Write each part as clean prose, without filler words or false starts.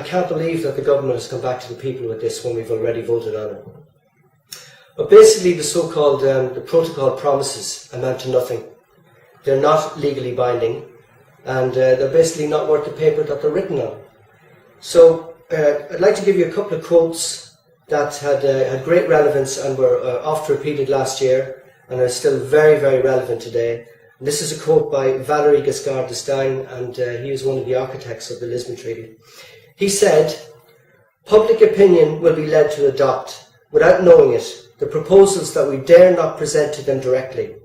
can't believe that the government has come back to the people with this when we've already voted on it. But basically the so-called the protocol promises amount to nothing. They're not legally binding, and they're basically not worth the paper that they're written on. So I'd like to give you a couple of quotes that had great relevance and were oft repeated last year and are still very, very relevant today. And this is a quote by Valéry Giscard d'Estaing, and he was one of the architects of the Lisbon Treaty. He said, "Public opinion will be led to adopt, without knowing it, the proposals that we dare not present to them directly.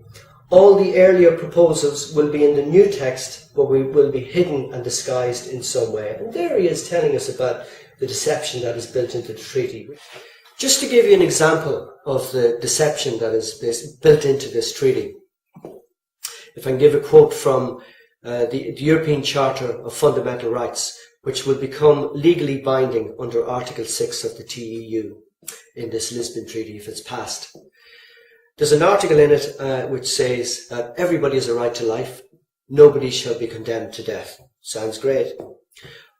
All the earlier proposals will be in the new text, but we will be hidden and disguised in some way." And there he is telling us about the deception that is built into the treaty. Just to give you an example of the deception that is built into this treaty, if I can give a quote from the European Charter of Fundamental Rights, which will become legally binding under Article 6 of the TEU in this Lisbon Treaty if it's passed. There's an article in it which says that everybody has a right to life, nobody shall be condemned to death. Sounds great.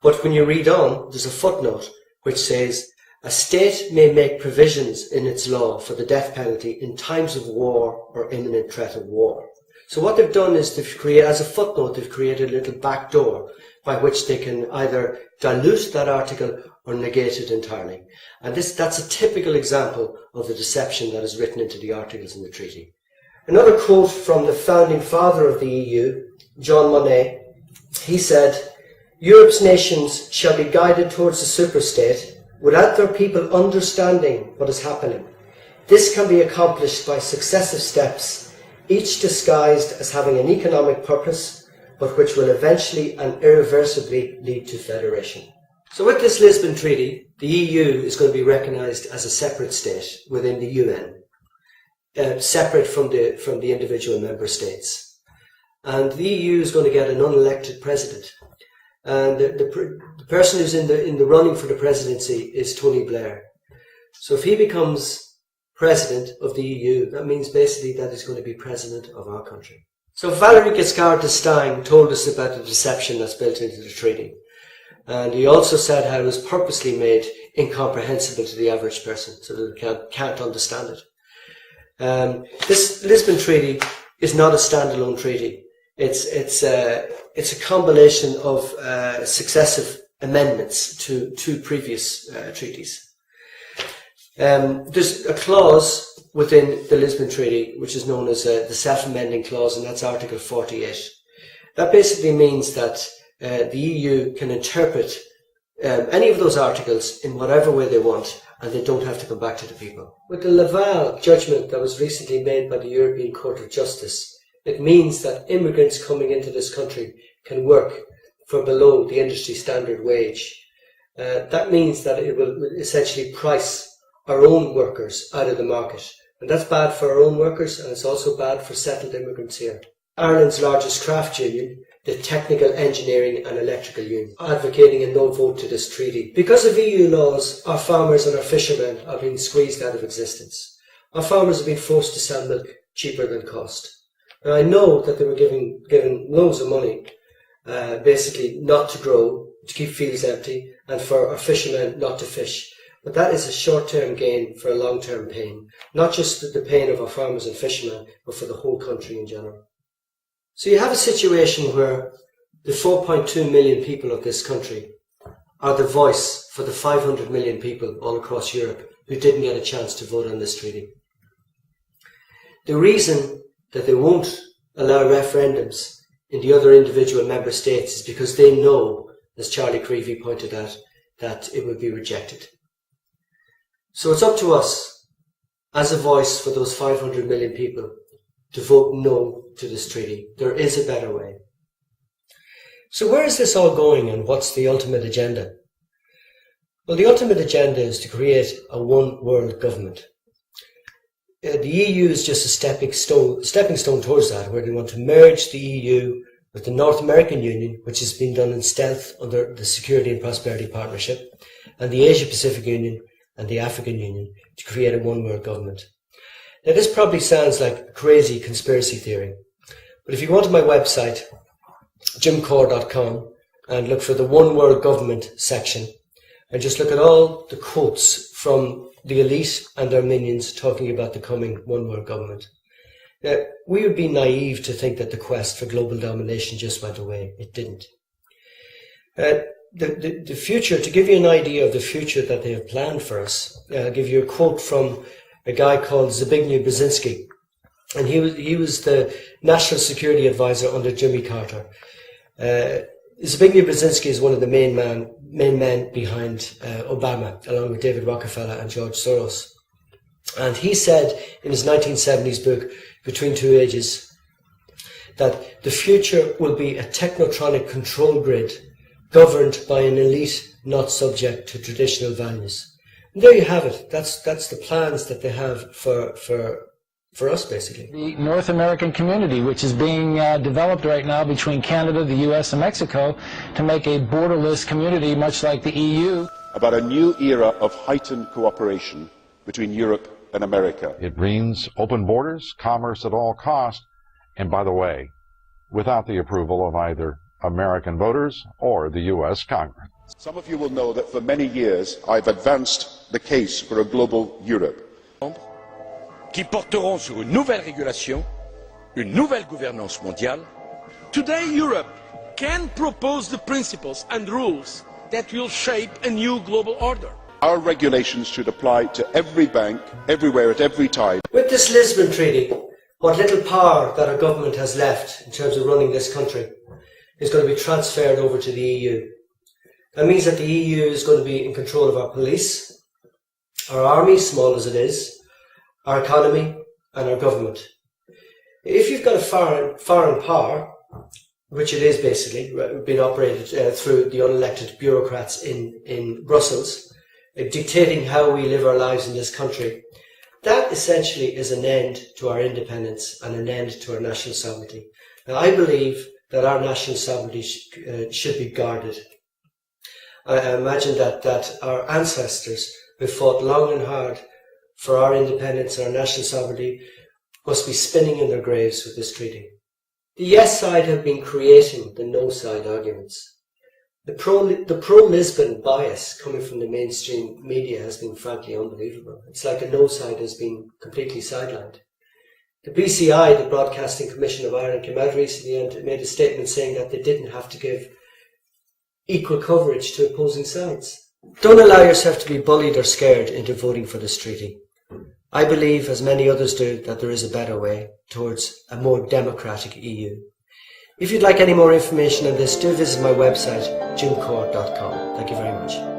But when you read on, there's a footnote which says, "A state may make provisions in its law for the death penalty in times of war or imminent threat of war." So what they've done is they've created, as a footnote, they've created a little back door by which they can either dilute that article or negate it entirely. And that's a typical example of the deception that is written into the articles in the treaty. Another quote from the founding father of the EU, Jean Monnet, he said, "Europe's nations shall be guided towards a superstate without their people understanding what is happening. This can be accomplished by successive steps, each disguised as having an economic purpose, but which will eventually and irreversibly lead to federation." So with this Lisbon Treaty, the EU is going to be recognised as a separate state within the UN, separate from the individual member states. And the EU is going to get an unelected president. And the person who's in the running for the presidency is Tony Blair. So if he becomes president of the EU, that means basically that he's going to be president of our country. So Valéry Giscard d'Estaing told us about the deception that's built into the treaty. And he also said how it was purposely made incomprehensible to the average person, so that they can't understand it. This Lisbon Treaty is not a standalone treaty. It's a combination of successive amendments to two previous treaties. There's a clause within the Lisbon Treaty which is known as the self-amending clause, and that's Article 48. That basically means that the EU can interpret any of those articles in whatever way they want, and they don't have to come back to the people. With the Laval judgment that was recently made by the European Court of Justice, it means that immigrants coming into this country can work for below the industry standard wage. That means that it will essentially price our own workers out of the market. And that's bad for our own workers, and it's also bad for settled immigrants here. Ireland's largest craft union, the Technical Engineering and Electrical Union, advocating a no vote to this treaty. Because of EU laws, our farmers and our fishermen are being squeezed out of existence. Our farmers have been forced to sell milk cheaper than cost. Now I know that they were given loads of money, basically not to grow, to keep fields empty, and for our fishermen not to fish. But that is a short-term gain for a long-term pain. Not just the pain of our farmers and fishermen, but for the whole country in general. So you have a situation where the 4.2 million people of this country are the voice for the 500 million people all across Europe who didn't get a chance to vote on this treaty. The reason that they won't allow referendums in the other individual member states is because they know, as Charlie Creevy pointed out, that it will be rejected. So it's up to us, as a voice for those 500 million people, to vote no to this treaty. There is a better way. So where is this all going, and what's the ultimate agenda? Well, the ultimate agenda is to create a one world government. The EU is just a stepping stone towards that, where they want to merge the EU with the North American Union, which has been done in stealth under the Security and Prosperity Partnership, and the Asia Pacific Union and the African Union to create a one world government. Now this probably sounds like a crazy conspiracy theory, but if you go to my website, jimcorr.com, and look for the One World Government section, and just look at all the quotes from the elite and their minions talking about the coming one world government. We would be naive to think that the quest for global domination just went away. It didn't. The future, to give you an idea of the future that they have planned for us, I'll give you a quote from a guy called Zbigniew Brzezinski. And he was the National Security Advisor under Jimmy Carter. Zbigniew Brzezinski is one of the main men behind Obama, along with David Rockefeller and George Soros. And he said in his 1970s book, Between Two Ages, that the future will be a technotronic control grid governed by an elite not subject to traditional values. And there you have it. That's the plans that they have for us, basically. The North American community, which is being developed right now between Canada, the U.S., and Mexico, to make a borderless community much like the EU. About a new era of heightened cooperation between Europe and America. It means open borders, commerce at all costs, and by the way, without the approval of either American voters or the U.S. Congress. Some of you will know that for many years I've advanced the case for a global Europe. Qui porteront sur une nouvelle régulation, une nouvelle gouvernance mondiale. Today, Europe can propose the principles and rules that will shape a new global order. Our regulations should apply to every bank, everywhere, at every time. With this Lisbon Treaty, what little power that our government has left in terms of running this country is going to be transferred over to the EU. That means that the EU is going to be in control of our police, our army, small as it is, our economy and our government. If you've got a foreign power, which it is basically, being operated through the unelected bureaucrats in Brussels, dictating how we live our lives in this country, that essentially is an end to our independence and an end to our national sovereignty. Now, I believe that our national sovereignty should be guarded. I imagine that our ancestors, who fought long and hard for our independence and our national sovereignty, must be spinning in their graves with this treaty. The yes side have been creating the no side arguments. The pro-Lisbon bias coming from the mainstream media has been frankly unbelievable. It's like the no side has been completely sidelined. The BCI, the Broadcasting Commission of Ireland, came out recently and made a statement saying that they didn't have to give equal coverage to opposing sides. Don't allow yourself to be bullied or scared into voting for this treaty. I believe, as many others do, that there is a better way towards a more democratic EU. If you'd like any more information on this, do visit my website, jimcorr.com. Thank you very much.